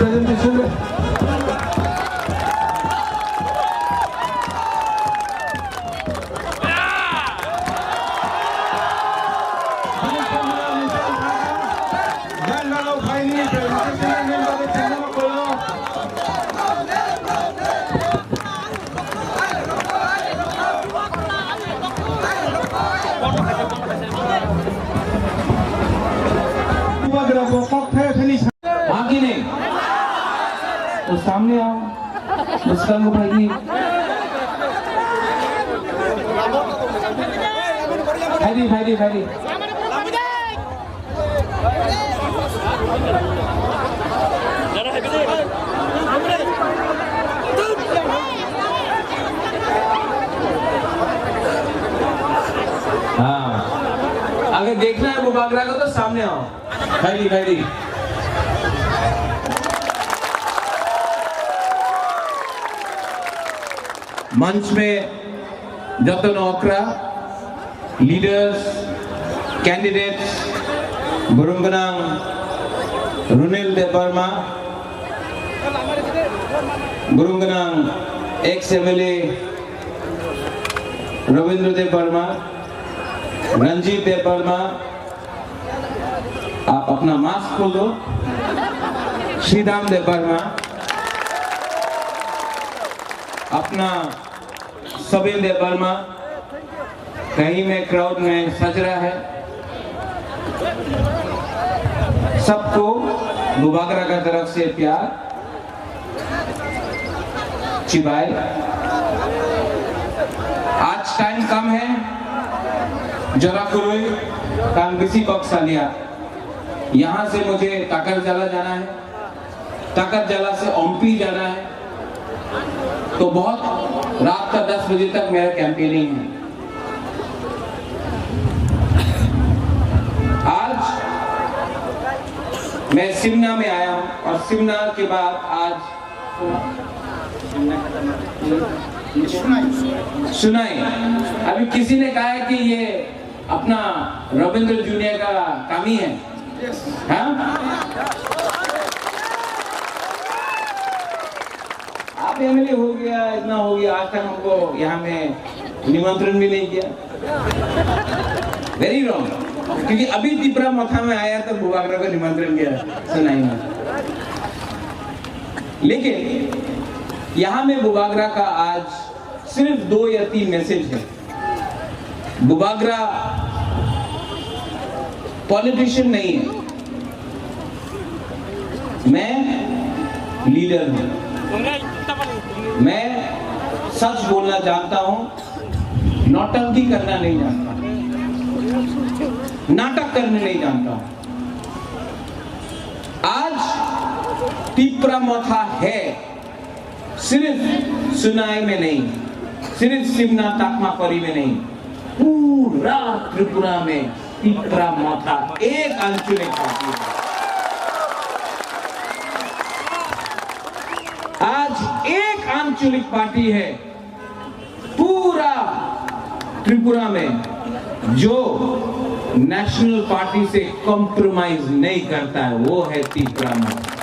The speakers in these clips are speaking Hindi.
presentation. आगे नहीं तो सामने आओ मुस्कान को भाई भाई हाँ अगर देखना है बुबागरा को तो सामने आओ भाई मंच में जतन ओकरा लीडर्स कैंडिडेट्स बुरुंगनांग रुनेल देवर्मा बुरुंगनांग एक्स एमएलए रविंद्र देवर्मा रंजीत देवर्मा आप अपना मास्क खोल दो श्रीधाम देवर्मा अपना सबिन देवर्मा कहीं में क्राउड में सज रहा है सबको बुबागरा का तरफ से प्यार चिबाई आज टाइम कम है जरा कोई काम किसी बक्सा लिया यहाँ से मुझे ताकरजला जाना है ताकरजला से ओम्पी जाना है तो बहुत रात का 10 बजे तक मेरा कैंपेनिंग है आज मैं सिमना में आया हूं और सिमना के बाद आज सुनाई अभी किसी ने कहा है कि ये अपना रविंद्र जूनियर का काम ही है आप एमएलए हो गया इतना हो गया आज तक हमको यहाँ में निमंत्रण भी नहीं किया वेरी रॉन्ग क्योंकि अभी तिपरा मथा में आया तो बुबागरा को निमंत्रण किया सुनाई में लेकिन यहाँ में बुबागरा का आज सिर्फ 2 या 3 मैसेज है बुबागरा पॉलिटिशियन नहीं है मैं लीडर हूं मैं सच बोलना जानता हूं नौटंकी करना नहीं जानता नाटक करने नहीं जानता हूं आज तिपरा मथा है सिर्फ सुनाई में नहीं सिर्फ सिमना ताकमापरी में नहीं पूरा त्रिपुरा में तिपरा मथा एक आंचलिक पार्टी है आज एक आंचलिक पार्टी है पूरा त्रिपुरा में जो नेशनल पार्टी से कॉम्प्रोमाइज नहीं करता है वो है तिपरा मथा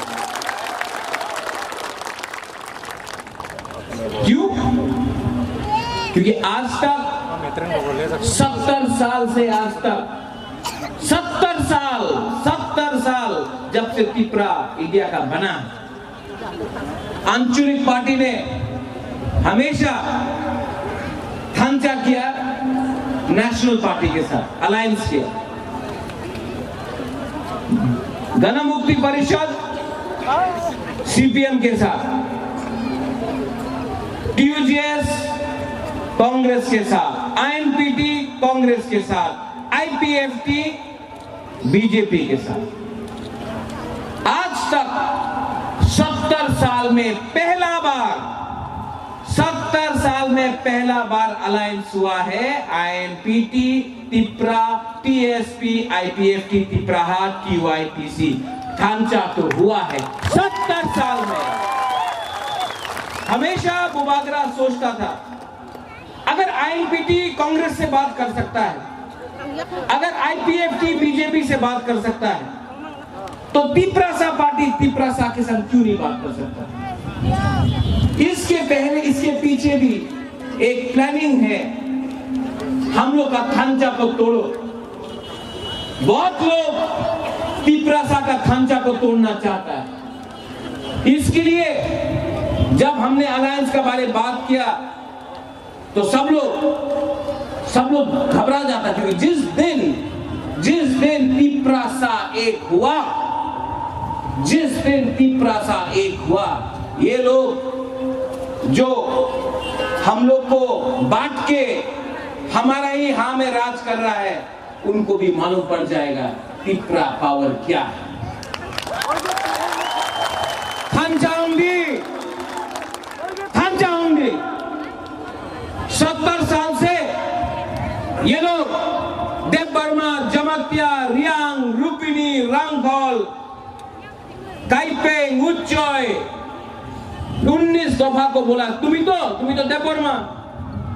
क्यों क्योंकि आज तक 70 साल से आज तक 70 साल जब से तिपरा इंडिया का बना आंचलिक पार्टी ने हमेशा थांचा किया नेशनल पार्टी के साथ अलायंस किया गण मुक्ति परिषद सीपीएम के साथ टीयूजेएस कांग्रेस के साथ आईएनपीटी कांग्रेस के साथ आईपीएफटी बीजेपी के साथ आज तक 70 साल में पहला बार अलायंस हुआ है आईएनपीटी तिपरा टीएसपी आईपीएफटी तिपराहाट टीवाईटीसी ढांचा तो हुआ है 70 साल में हमेशा बुबागरा सोचता था अगर आईएनपीटी कांग्रेस से बात कर सकता है अगर आईपीएफटी बीजेपी से बात कर सकता है तो तिप्रासा पार्टी तिप्रासा के साथ क्यों नहीं बात कर सकता? इसके पहले इसके पीछे भी एक प्लानिंग है। हम लोग का खांचा को तोड़ो। बहुत लोग तिप्रासा का खांचा को तोड़ना चाहता है। इसके लिए जब हमने अलायंस के बारे में बात किया तो सब लोग घबरा जाता, क्योंकि जिस दिन तिप्रासा एक हुआ, जिस दिन तिप्रासा एक हुआ, ये लोग जो हम लोग को बांट के हमारा ही हाँ में राज कर रहा है, उनको भी मालूम पड़ जाएगा तिप्रा पावर क्या है। थांचाऊंगी 70 साल से ये लोग देवबर्मा, जमत्या, रियांग, रुपिनी, रंगफॉल, ताइपेंग, उच्चोय 19 दफा को बोला, तुम ही तो देवबर्मा,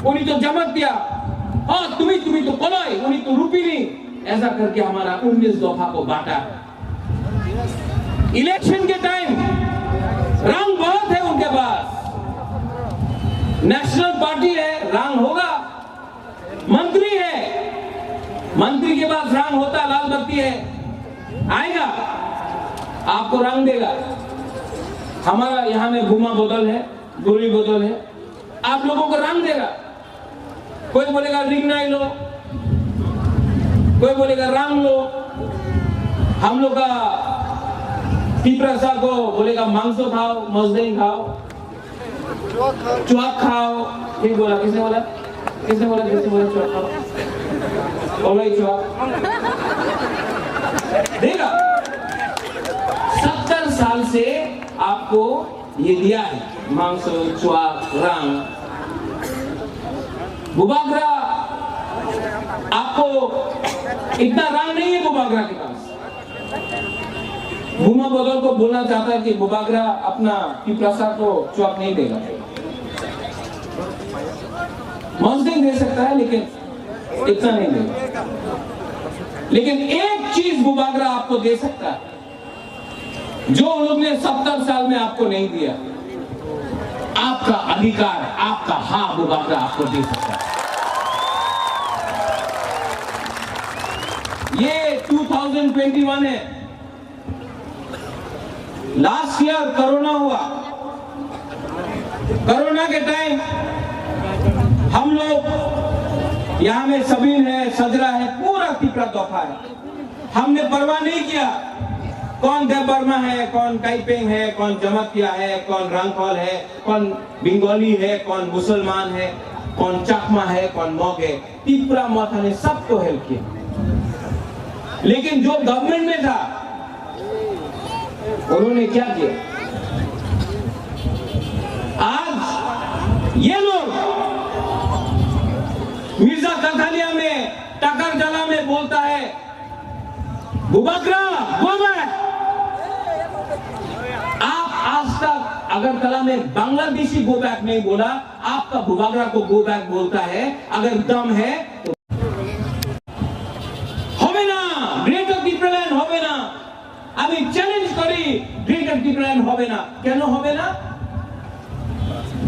उन्हीं तो जमत्या, और तुम ही तो कोलोय, उन्हीं तो रुपिनी, ऐसा करके हमारा 19 दफा को बांटा। इलेक्शन के टाइम रंग बहुत है उनके पास, नेशनल पार्टी है, रंग होगा, मंत्री है, मंत्री के पास रंग होता, लाल बत्ती है, आएगा आपको रंग देगा। हमारा यहां में घुमा बोतल है, गोली बोतल है, आप लोगों को रंग देगा। कोई बोलेगा रिंगनाई लो, कोई बोलेगा रंग लो। हम लोग का तिप्रासा को बोलेगा मांसो खाओ, मजदई खाओ, चुआक खाओ। ठीक बोला, किसने बोला चुआक खाओ, बोलो चुआक देगा। 70 साल से आपको ये दिया है, मांसो, चुआक, रंग। बुबागरा आपको इतना रंग नहीं है बुबागरा के पास। भूमा बदल को बोलना चाहता है कि बुबागरा अपना तिप्रासा को चुआक नहीं देगा, मौसम दे सकता है लेकिन इतना नहीं देगा। लेकिन एक चीज बुबागरा आपको दे सकता है जो उन लोग ने 70 साल में आपको नहीं दिया, आपका अधिकार, आपका हाँ बुबागरा आपको दे सकता है। ये 2021 है। लास्ट ईयर कोरोना हुआ, कोरोना के टाइम हम लोग यहां में सबीन है, सजरा है, पूरा तिप्रा तोहफा है। हमने परवाह नहीं किया कौन देवबर्मा है, कौन ताइपेंग है, कौन जमत्या है, कौन रंगफॉल है, कौन बंगाली है, कौन मुसलमान है, कौन चकमा है, कौन मॉग है। तिप्रा माथा ने सबको हेल्प किया। लेकिन जो गवर्नमेंट में था उन्होंने क्या किया? आज ये लोग मिर्जा कथालिया में, टाकर जला में बोलता है बुबागरा गो बैक। आप आज तक अगरतला में बांग्लादेशी गो बैक नहीं बोला, आपका बुबागरा को गो बैक बोलता है। अगर दम है तो হবে না, গ্রেটার ত্রিপুরাল্যান্ড হবে না। আমি চ্যালেঞ্জ করি, গ্রেটার ত্রিপুরাল্যান্ড হবে না। কেন হবে না?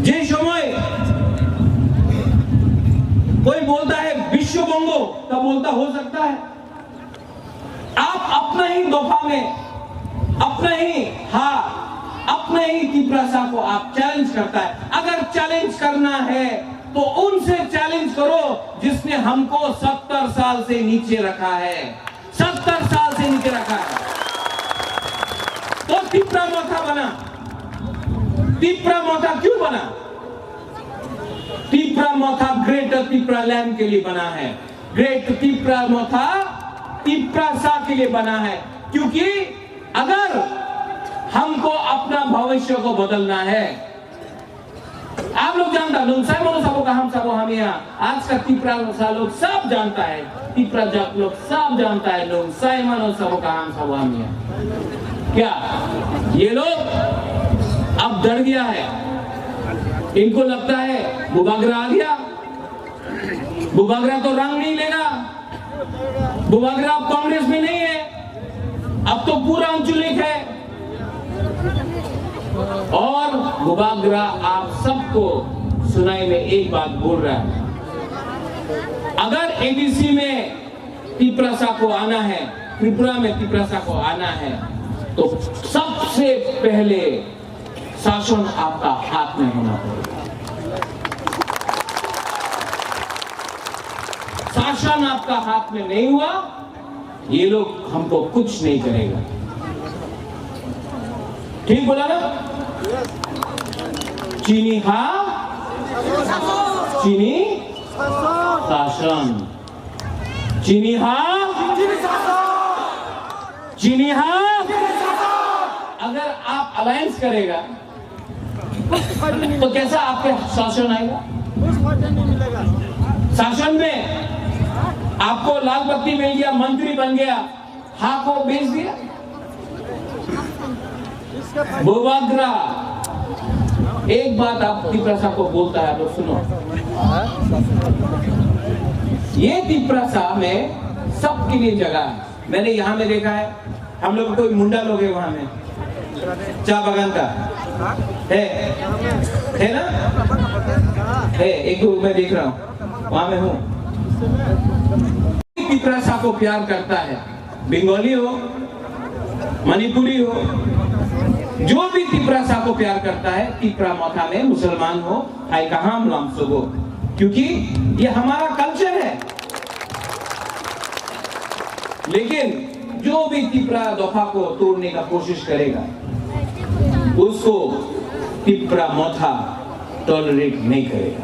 যে সময় कोई बोलता है विश्व बंगो, तब बोलता हो सकता है। आप अपना ही दफा में, अपना ही हाँ, अपने ही तिप्रासा को आप चैलेंज करता है। अगर चैलेंज करना है तो उनसे चैलेंज करो जिसने हमको 70 साल से नीचे रखा है, 70 साल से नीचे रखा है। तो तिप्रा मोथा बना। तिप्रा मोथा क्यों बना? तिप्रा मोथा ग्रेटर तिप्रालैंड के लिए बना है। ग्रेट तिप्रा मोथा तिप्रासा के लिए बना है, क्योंकि अगर हमको अपना भविष्य को बदलना है, आप लोग जानता लोंगसाई मनो सबो का हम सबो हम यहाँ आज का तिप्रा लोग सब जानता है, तिप्रा जात लोग सब जानता है लोंगसाई मनो सबो का हम सबो हम यहाँ। क्या ये लोग अब डर गया है? इनको लगता है बुबागरा आ गया, बुबागरा तो रंग नहीं लेगा, बुबागरा अब कांग्रेस में नहीं है, अब तो पूरा अंचुलिक है। और बुबाग्रा आप सबको सुनाई में एक बात बोल रहा है, अगर एडीसी में तिपरासा को आना है, त्रिपुरा में तिपरासा को आना है, तो सबसे पहले शासन आपका हाथ में होना पड़ेगा। शासन आपका हाथ में नहीं हुआ, ये लोग हमको कुछ नहीं करेगा। ठीक बोला ना? चीनी हाँ, चीनी शासन, चीनी हाँ, चीनी हाँ। अगर आप अलायंस करेगा तो कैसा आपके शासन आएगा? शासन में आपको लाल बत्ती मिल गया, मंत्री बन गया, हाँ को बेच दिया। बुबाग्रा एक बात आप तिपरासा को बोलता है, तो सुनो, ये तिपरासा में सबके लिए जगह है। मैंने यहाँ में देखा है, हम लोग कोई मुंडा लोग है वहां में, चाय बागान का है ना, है एक दो मैं देख रहा हूँ, वहां में हूँ। तिपरासा को प्यार करता है, बंगाली हो, मणिपुरी हो, जो भी तिपरासा को प्यार करता है, तिपरा माथा में मुसलमान हो, हाई कहां लामसुगो, क्योंकि ये हमारा कल्चर है। लेकिन जो भी तिपरा दफा को तोड़ने का कोशिश करेगा, उसको तिपरा माथा टॉलरेट नहीं करेगा।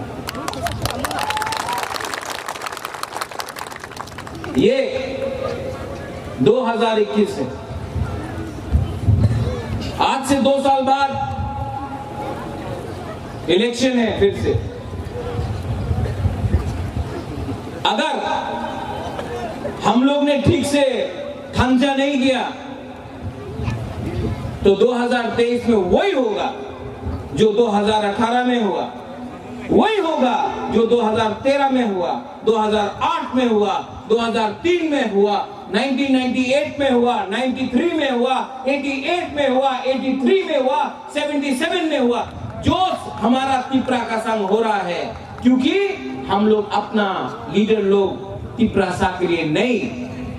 ये 2021 है, आज से 2 साल बाद इलेक्शन है फिर से। अगर हम लोग ने ठीक से खंजा नहीं किया तो 2023 में वही होगा जो 2018 में हुआ, वही होगा जो 2013 में हुआ, 2008 में हुआ, 2003 में हुआ, 1998 में हुआ, 93 में हुआ, 88 में हुआ, 83 में हुआ, 77 में हुआ। जो हमारा तिपरा का संग हो रहा है, क्योंकि हम लोग अपना लीडर लोग तिपरासा के लिए नहीं,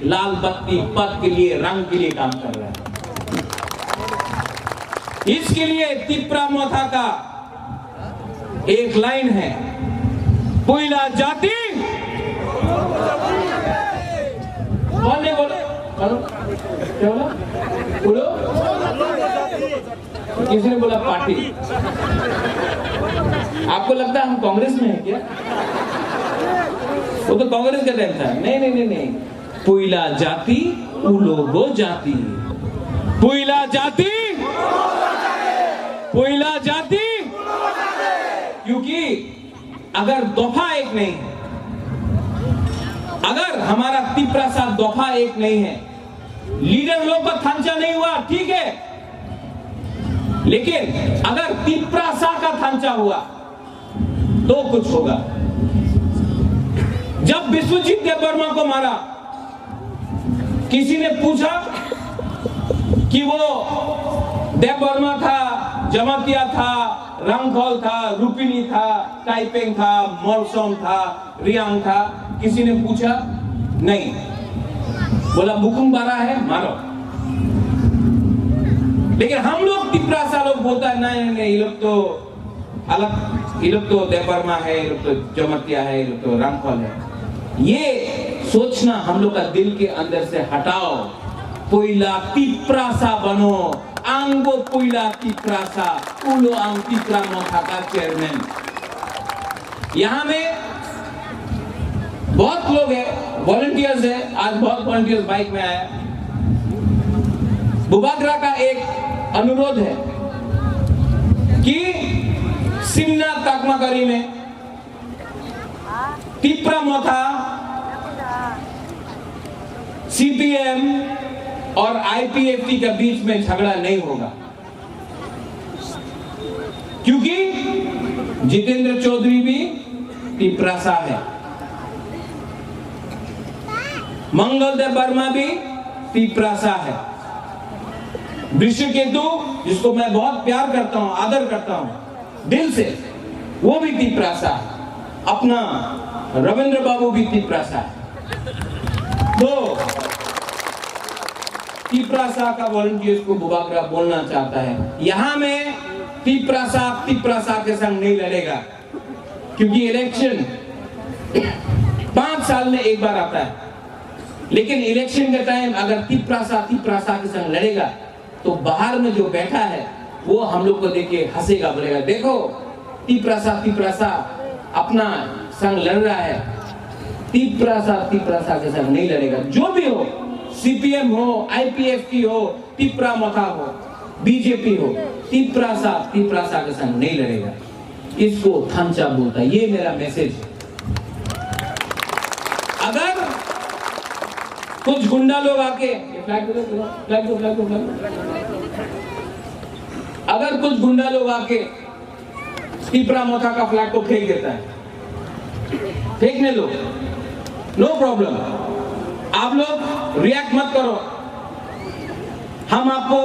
लाल बत्ती पद के लिए, रंग के लिए काम कर रहे हैं। इसके लिए तिपरा माथा का एक लाइन है, पुइला जाति। कौन ने बोला? क्या बोला? बोलो। किसी ने बोला पार्टी। आपको लगता है हम कांग्रेस में हैं क्या? वो तो कांग्रेस का टाइम था। नहीं नहीं नहीं नहीं, पुइला जाति उलोगो जाति, पुइला जाति, पुइला जाति। क्योंकि अगर दफा एक नहीं है, अगर हमारा तिपरासा दफा एक नहीं है, लीडर लोग का थांचा नहीं हुआ, ठीक है, लेकिन अगर तिपरासा का थांचा हुआ तो कुछ होगा। जब विश्वजीत देववर्मा को मारा, किसी ने पूछा कि वो देववर्मा था, जमातिया था, रंगखोल था, रुपिनी था, टाइपेंग था, मोरसोम था, रियांग था? किसी ने पूछा? नहीं। बोला बुकुम बारा है, मारो। लेकिन हम लोग तिपरासा लोग बोलता है नहीं नहीं, ये लोग तो अलग, ये लोग तो देववर्मा है, ये लोग तो जमातिया है, ये लोग तो रंगखोल है। ये सोचना हम लोग का दिल के अंदर से हटाओ। पुइला तिपरासा बनो, आंगो पुइला तिपरासा, उलो आंग तिपरा माथा का चेयरमैन। यहां में बहुत लोग हैं, वॉलंटियर्स है, आज बहुत वॉलंटियर्स बाइक में आया। बुबाग्रा का एक अनुरोध है कि सिमना ताकमाकरी में तिपरा माथा, सीपीएम और आईपीएफटी के बीच में झगड़ा नहीं होगा, क्योंकि जितेंद्र चौधरी भी तिपरासा है, मंगल देववर्मा भी तिपरासा है, वृषकेतु जिसको मैं बहुत प्यार करता हूं, आदर करता हूं दिल से, वो भी तिपरासा, अपना रविंद्र बाबू भी तिपरासा। तो तिपरासा का वॉलंटियर्स को बुबागरा बोलना चाहता है, यहां में तिपरासा के संग नहीं लड़ेगा, क्योंकि इलेक्शन 5 साल में एक बार आता है। लेकिन इलेक्शन के टाइम अगर तिपरासा के संग लड़ेगा तो बाहर में जो बैठा है वो हम लोग को देख के हंसेगा, बोलेगा देखो तिपरासा अपना संग लड़ रहा है, तिपरासा के संग नहीं लड़ेगा। जो भी हो, सीपीएम हो, आईपीएफटी हो, तिपरा मथा हो, बीजेपी हो, तिपरासा के संग नहीं लड़ेगा। इसको थांचा बोलता है। ये मेरा मैसेज है। अगर कुछ गुंडा लोग आके अगर कुछ गुंडा लोग आके तिपरा मथा का फ्लैग को फेंक देता है, फेंकने लो, नो प्रॉब्लम, आप लोग रिएक्ट मत करो। हम आपको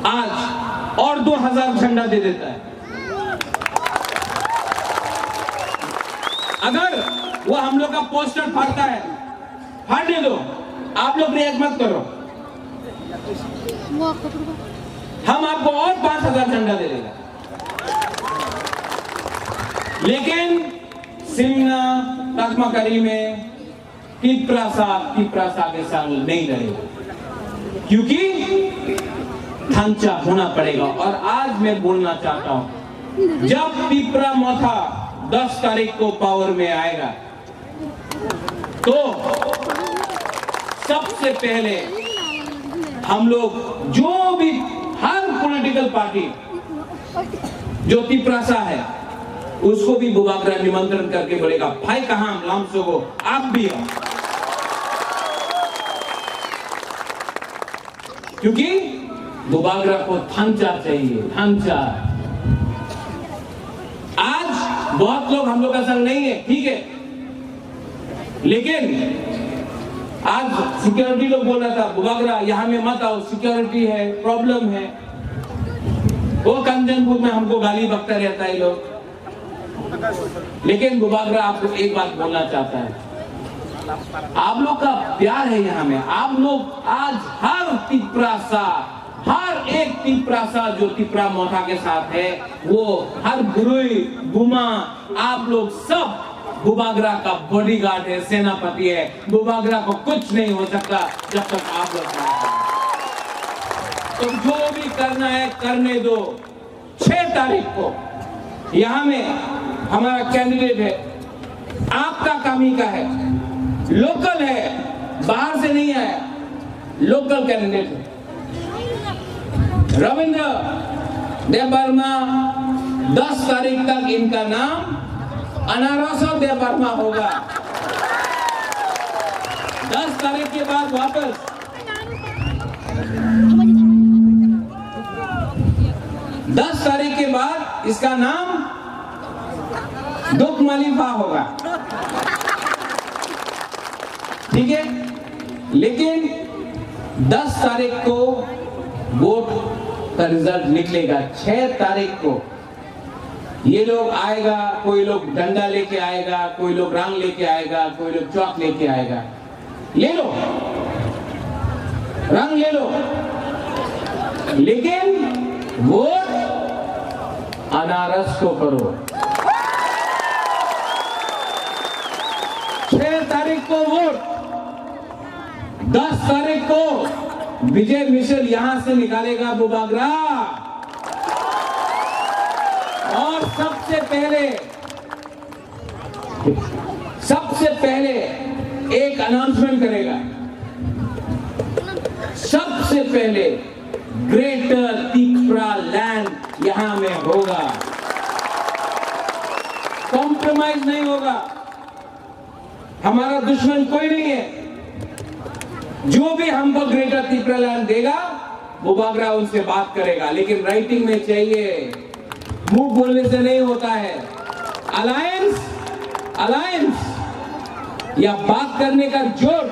आज और 2000 झंडा दे देता है। अगर वो हम लोग का पोस्टर फाड़ता है, फाड़ने दो, आप लोग रिएक्ट मत करो, हम आपको और 5000 झंडा दे देगा। लेकिन सिमना तकमाकरी में तिपरासा के संग नहीं लड़ेगा, क्योंकि थांचा होना पड़ेगा। और आज मैं बोलना चाहता हूं, जब तिपरा मथा 10 तारीख को पावर में आएगा तो सबसे पहले हम लोग जो भी हर पॉलिटिकल पार्टी जो तिपरासा है उसको भी बुबागरा निमंत्रण करके बोलेगा भाई कहां लामसो को आप भी हो, क्योंकि बुबागरा को थांचा चाहिए, थांचा। आज बहुत लोग हम लोग का संग नहीं है, ठीक है, लेकिन आज सिक्योरिटी लोग बोल रहा था बुबागरा यहां में मत आओ, सिक्योरिटी है, प्रॉब्लम है। वो कंचनपुर में हमको गाली बकता रहता है लोग। लेकिन बुबागरा आपको एक बात बोलना चाहता है, आप लोग का प्यार है यहाँ में। आप लोग आज हर तिपरासा, हर एक तिपरासा जो तिपरा मोथा के साथ है, वो हर गुरुई गुमा, आप लोग सब बुबागरा का बॉडीगार्ड है, सेनापति है। बुबागरा को कुछ नहीं हो सकता जब तक आप लोग। तो जो भी करना है करने दो। 6 तारीख को यहाँ में हमारा कैंडिडेट है, आपका काम ही का है, लोकल है, बाहर से नहीं आया, लोकल कैंडिडेट है। रविंद्र देवर्मा 10 तारीख तक इनका नाम अनारसो देवर्मा होगा। 10 तारीख के बाद वापस 10 तारीख के बाद इसका नाम दुख मलिफा होगा, ठीक है। लेकिन 10 तारीख को वोट का रिजल्ट निकलेगा। 6 तारीख को ये लोग आएगा, कोई लोग डंडा लेके आएगा, कोई लोग रंग लेके आएगा, कोई लोग चौक लेके आएगा। ले लो, रंग ले लो, लेकिन वोट अनारस को करो। 6 तारीख को वोट, 10 तारीख को विजय मिशेल यहां से निकालेगा बुबागरा। और सबसे पहले एक अनाउंसमेंट करेगा। सबसे पहले ग्रेटर तिपरा लैंड यहां में होगा, कॉम्प्रोमाइज नहीं होगा। हमारा दुश्मन कोई नहीं है। जो भी हमको ग्रेटर तिपरा लैंड देगा बुबागरा उनसे बात करेगा, लेकिन राइटिंग में चाहिए, मुंह बोलने से नहीं होता है। अलायंस या बात करने का जोर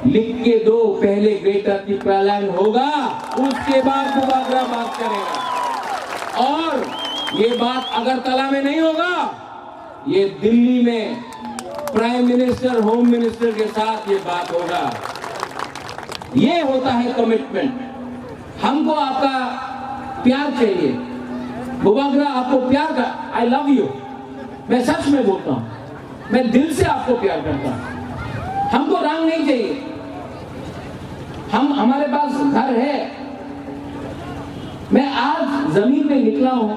लिख के दो, पहले ग्रेटर त्रिपुरा लैंड होगा, उसके बाद बुबागरा बात करेगा। और ये बात अगरतला में नहीं होगा, ये दिल्ली में प्राइम मिनिस्टर, होम मिनिस्टर के साथ ये बात होगा। ये होता है कमिटमेंट। हमको आपका प्यार चाहिए। बुबागरा आपको प्यार का, आई लव यू, मैं सच में बोलता हूं, मैं दिल से आपको प्यार करता हूं। हमको रंग नहीं चाहिए। हमारे पास घर है। मैं आज जमीन पे निकला हूं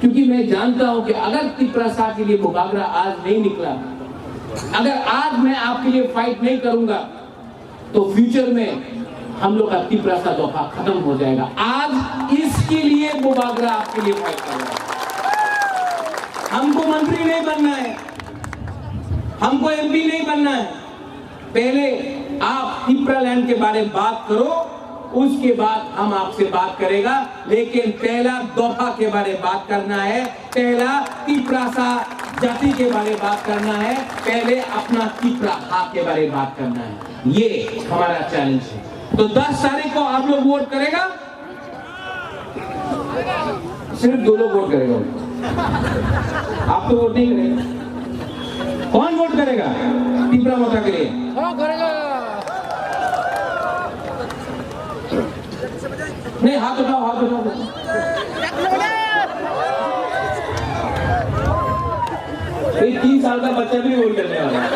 क्योंकि मैं जानता हूं कि अगर त्रिपुरा के लिए बुबागरा आज नहीं निकला, अगर आज मैं आपके लिए फाइट नहीं करूंगा, तो फ्यूचर में हम लोग का त्रिपुरा दफा खत्म हो जाएगा। आज इसके लिए बुबागरा आपके लिए फाइट कर रहा है। हमको मंत्री नहीं बनना है, हमको एमपी नहीं बनना है। पहले आप त्रिपुरा लैंड के बारे में बात करो, उसके बाद हम आपसे बात करेगा। लेकिन पहला दफा के बारे में बात करना है, पहला त्रिपुरा जाति के बारे में बात करना है, पहले अपना त्रिपुरा के बारे में बात करना है। ये हमारा चैलेंज है। तो 10 तारीख को आप लोग वोट करेगा, सिर्फ 2 लोग वोट करेगा, आप तो वोट नहीं करेंगे। कौन वोट करेगा त्रिपुरा माता के लिए? नहीं, हाथ उठाओ, हाथ उठाओ। एक 3 साल का बच्चा भी वोट करने वाला है।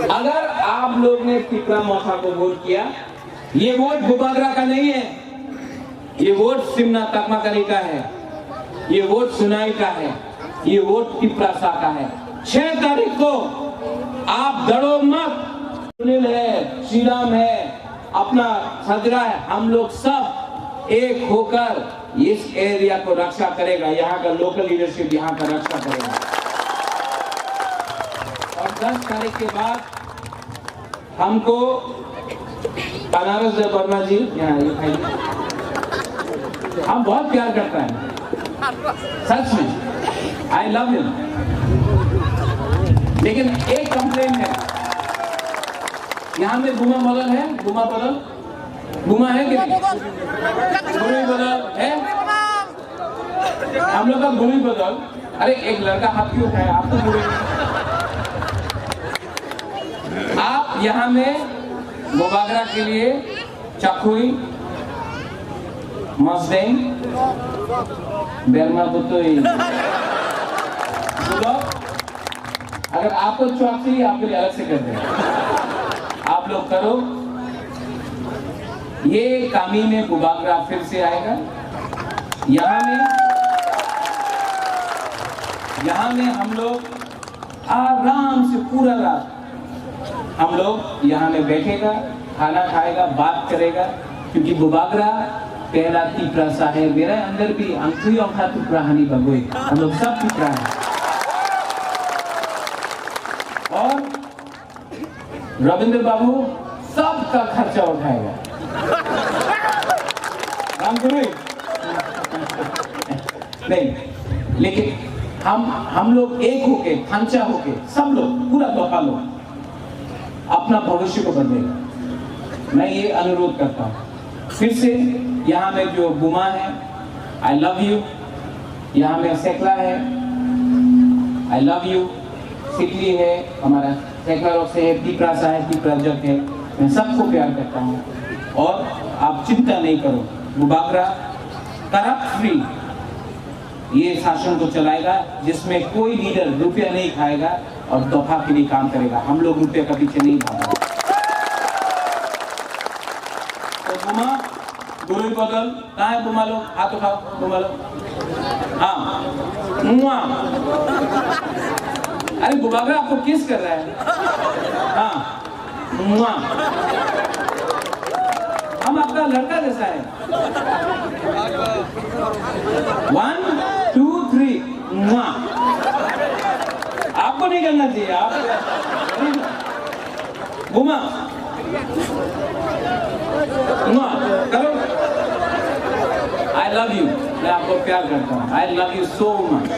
अगर आप लोग ने त्रिपुरा माता को वोट किया, ये वोट बुबागरा का नहीं है, ये वोट सिमना तकमाकरी का है, ये वोट सुनाई का है, ये वोट त्रिपुरा का है। 6 तारीख को आप डरो मत। सुनील है, श्रीराम है, अपना सजरा है, हम लोग सब एक होकर इस एरिया को रक्षा करेगा। यहाँ का लोकल लीडरशिप यहाँ का रक्षा करेगा। और 10 तारीख के बाद हमको बनारस वर्मा जी यहाँ हम बहुत प्यार करता है, सच में, आई लव हिम। लेकिन एक कंप्लेंट है, यहाँ में गुमा बदल है, गुमा बदल, गुमा है कि नहीं? गुमी बदल है, हम लोग का गुमी बदल। अरे एक लड़का हाथ क्यों उठाए? आप तो गुमी, आप यहाँ में बुबागरा के लिए चकुई, मस्देंग, बेरमा बुतोई, अगर आपको चौक चाहिए आपके लिए अलग से कर दें, आप लोग करो। ये कामी में बुबागरा फिर से आएगा। यहाँ में हम लोग आराम से पूरा रात हम लोग यहाँ में बैठेगा, खाना खाएगा, बात करेगा, क्योंकि बुबागरा पहला त्रिपुरा है। मेरे अंदर भी अंकुई और त्रिपुरा हनी बगोई, हम लोग सब त्रिपुरा है। और रविंद्र बाबू सबका खर्चा उठाएगा। नहीं, लेकिन हम लोग एक होके, खंचा होके, सब लोग, पूरा दफा लोग अपना भविष्य को बदलेगा। मैं ये अनुरोध करता हूँ फिर से। यहाँ में जो बुमा है, आई लव यू। यहाँ में सेकला है, आई लव यू। सिकली है, हमारा सेकला रोग से है, त्रिपुरा है, त्रिपुरा जग है। मैं सबको प्यार करता हूँ और आप चिंता नहीं करो। बुबागरा करप्ट फ्री ये शासन को चलाएगा, जिसमें कोई लीडर रुपया नहीं खाएगा और दफा के लिए काम करेगा। हम लोग रुपये का पीछे नहीं भागेंगे। तो बुमा गुरु बदल कहाँ है? बुमा लोग हाथ उठाओ, बुमा लोग। हाँ, अरे बुबागरा आपको किस कर रहा है? हाँ, हम आपका लड़का जैसा है। 1 2 3 आपको नहीं करना चाहिए। आप घुमा करो। आई लव यू, मैं आपको प्यार करता हूँ। I love you so much.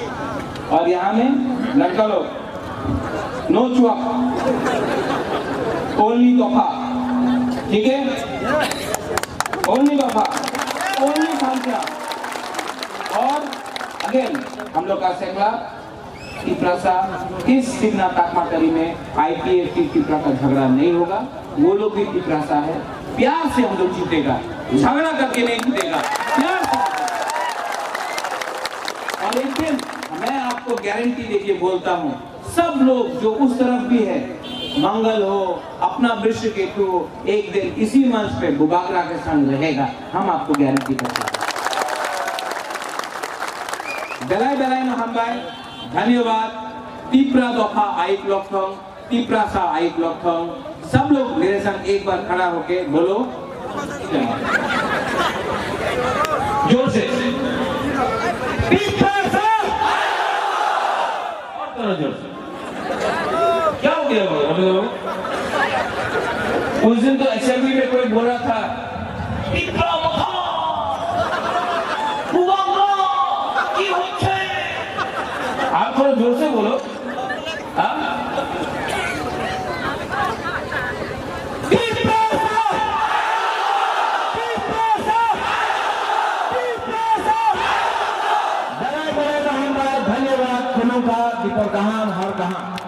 और यहाँ में लड़का लोग नो चुआक, ओनली तोहफा, ठीक है? ओनली तोहफा, ओनली खामचा। और अगेन हम लोग का सेगला तिपरासा इस सिग्ना ताकमातरी में IPFT तिपरा का झगड़ा नहीं होगा। वो लोग भी तिपरासा है, प्यार से हम लोग जीतेगा, झगड़ा करके नहीं जीतेगा, प्यार से। और एक दिन मैं आपको गारंटी देके बोलता हूँ, सब लोग जो उस तरफ भी है, मंगल हो, अपना वृषकेतु हो, एक दिन इसी मंच पे बुबागरा के संग रहेगा, हम आपको गारंटी करते हैं। बेलाय बेलाय न हम भाई धन्यवाद। तिपरा दोफा आइक लॉकथोंग, तिपरा सा आइक लॉकथोंग। सब लोग मेरे संग एक बार खड़ा होके बोलो जोर से, तिपरा सा। और करो जोर से। क्या हो गया बोलो? उस दिन तो असेंबली में कोई बोल रहा था तिपरा मखा की होच्छे। आप थोड़ा जोर से बोलो। धन्यवाद। कहाँ हर कहाँ